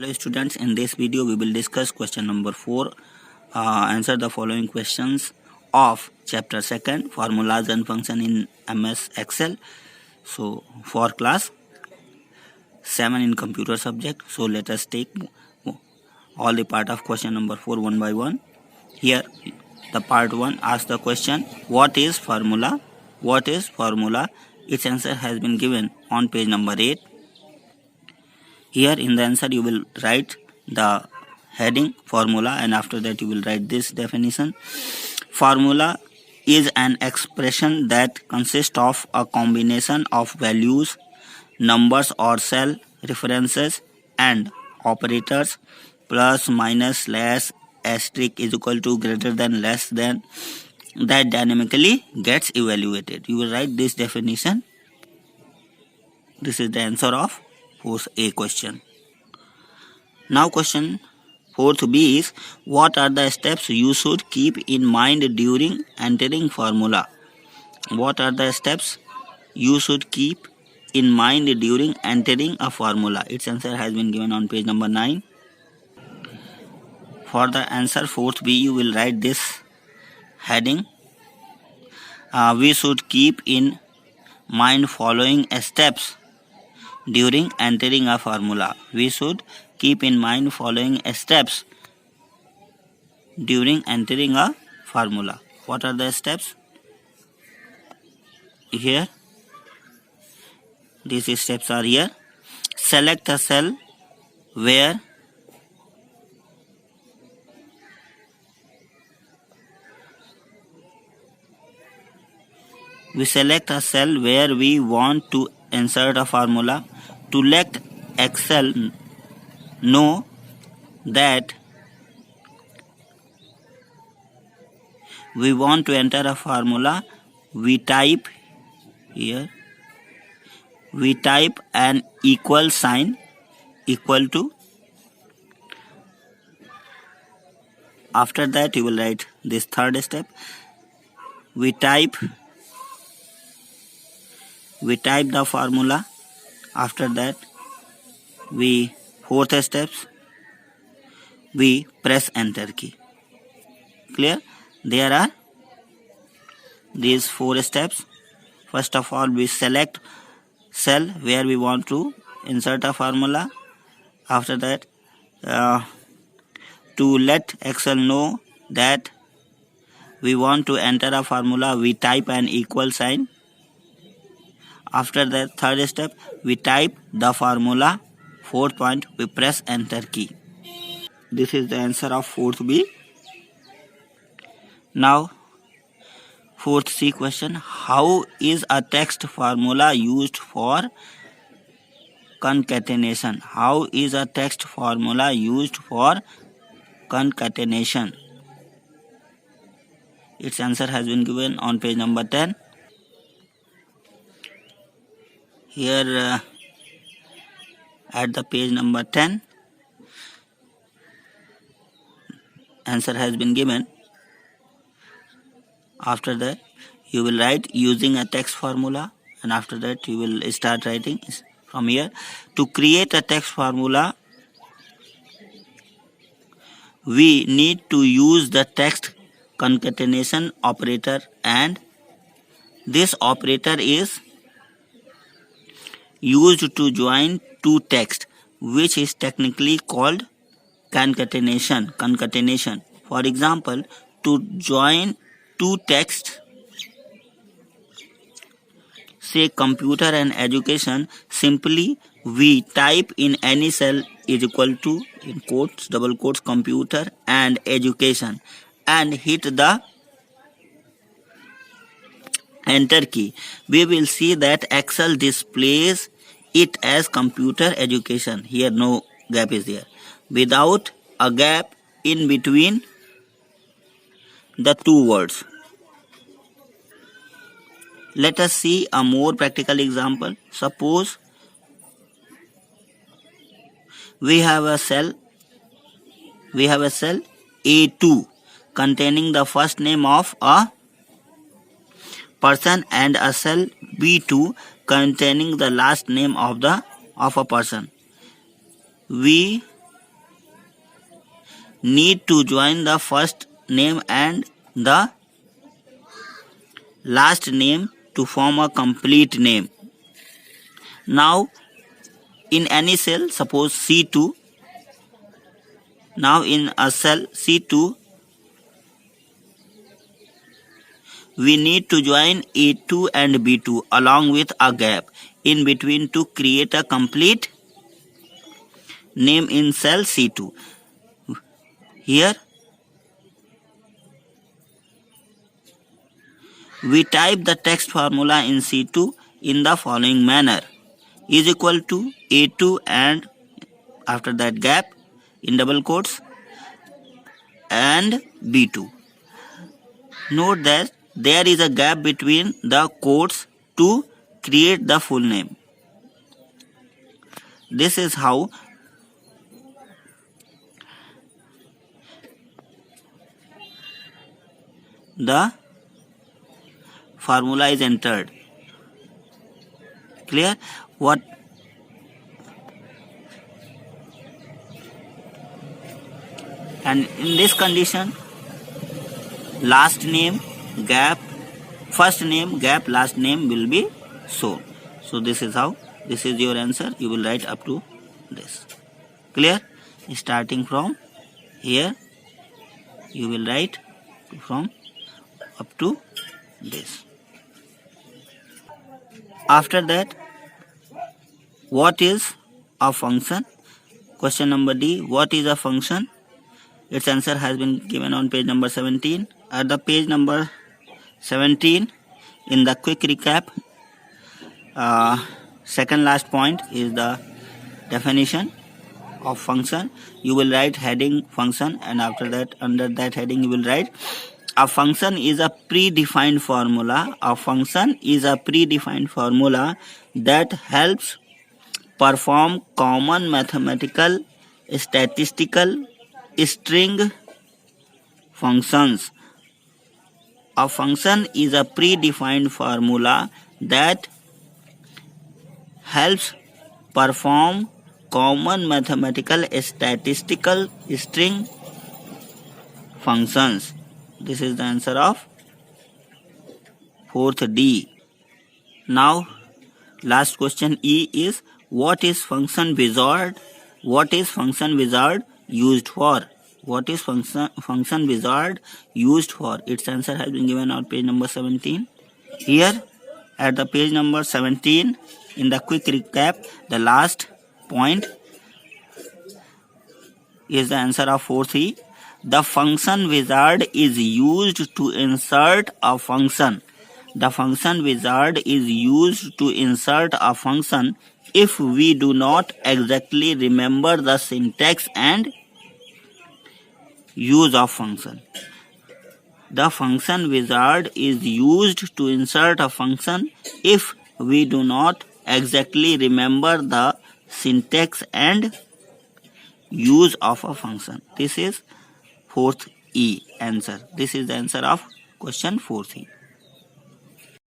Hello students, in this video we will discuss question number 4. Answer the following questions of chapter 2, formulas and function in MS Excel. So for class 7 in computer subject. So let us take all the part of question number 4 one by one. Here the part 1 asks the question, what is formula? What is formula? Its answer has been given on page number 8. Here in the answer you will write the heading formula, and after that you will write this definition. Formula is an expression that consists of a combination of values, numbers or cell references and operators, plus, minus, less, asterisk is equal to, greater than, less than, that dynamically gets evaluated. You will write this definition. This is the answer of 4th question. Now question 4th B is, what are the steps you should keep in mind during entering formula? What are the steps you should keep in mind during entering a formula? Its answer has been given on page number 9. For the answer 4th B you will write this heading. We should keep in mind following steps during entering a formula. We should keep in mind following steps during entering a formula. What are the steps? Here, these steps are here. Select a cell where we want to insert a formula. To let Excel know that we want to enter a formula, we type here, we type an equal sign, equal to. After that you will write this third step. We type the formula. After that fourth steps, we press enter key. Clear? There are these 4 steps. First of all, we select cell where we want to insert a formula. After that, to let Excel know that we want to enter a formula, we type an equal sign. After that, third step, we type the formula. Fourth point, we press enter key. This is the answer of 4th B. Now 4th C question, how is a text formula used for concatenation? How is a text formula used for concatenation? Its answer has been given on page number 10. Here at the page number 10, answer has been given. After that you will write using a text formula, and after that you will start writing from here. To create a text formula, we need to use the text concatenation operator, and this operator is used to join two texts, which is technically called concatenation. For example, to join two texts, say computer and education, simply we type in any cell is equal to, in quotes, double quotes, computer and education, and hit the enter key. We will see that Excel displays it as computer education. Here no gap is there, without a gap in between the two words. Let us see a more practical example. Suppose we have a cell A2 containing the first name of a person and a cell B2 containing the last name of a person. We need to join the first name and the last name to form a complete name. Now in any cell, suppose C2, now in a cell C2, we need to join A2 and B2 along with a gap in between to create a complete name in cell C2. Here we type the text formula in C2 in the following manner: is equal to A2 and after that gap in double quotes and B2. Note that there is a gap between the quotes to create the full name. This is how the formula is entered. Clear? What? And in this condition, last name gap, first name gap, last name will be shown. So this is how, this is your answer. You will write up to this. Clear? Starting from here, you will write from up to this. After that, what is a function? Question number D. What is a function? Its answer has been given on page number 17. At the page number 17, in the quick recap, second last point is the definition of function. You will write heading function, and after that, under that heading, you will write a function is a predefined formula. A function is a predefined formula that helps perform common mathematical, statistical, string functions. A function is a predefined formula that helps perform common mathematical, statistical, string functions. This is the answer of fourth D. Now, last question E is, what is function wizard? What is function wizard used for? What is function wizard used for? Its answer has been given on page number 17. Here, at the page number 17, in the quick recap, the last point is the answer of fourth E. The function wizard is used to insert a function. The function wizard is used to insert a function if we do not exactly remember the syntax and use of function. The function wizard is used to insert a function if we do not exactly remember the syntax and use of a function. This is fourth E answer. This is the answer of question 4C.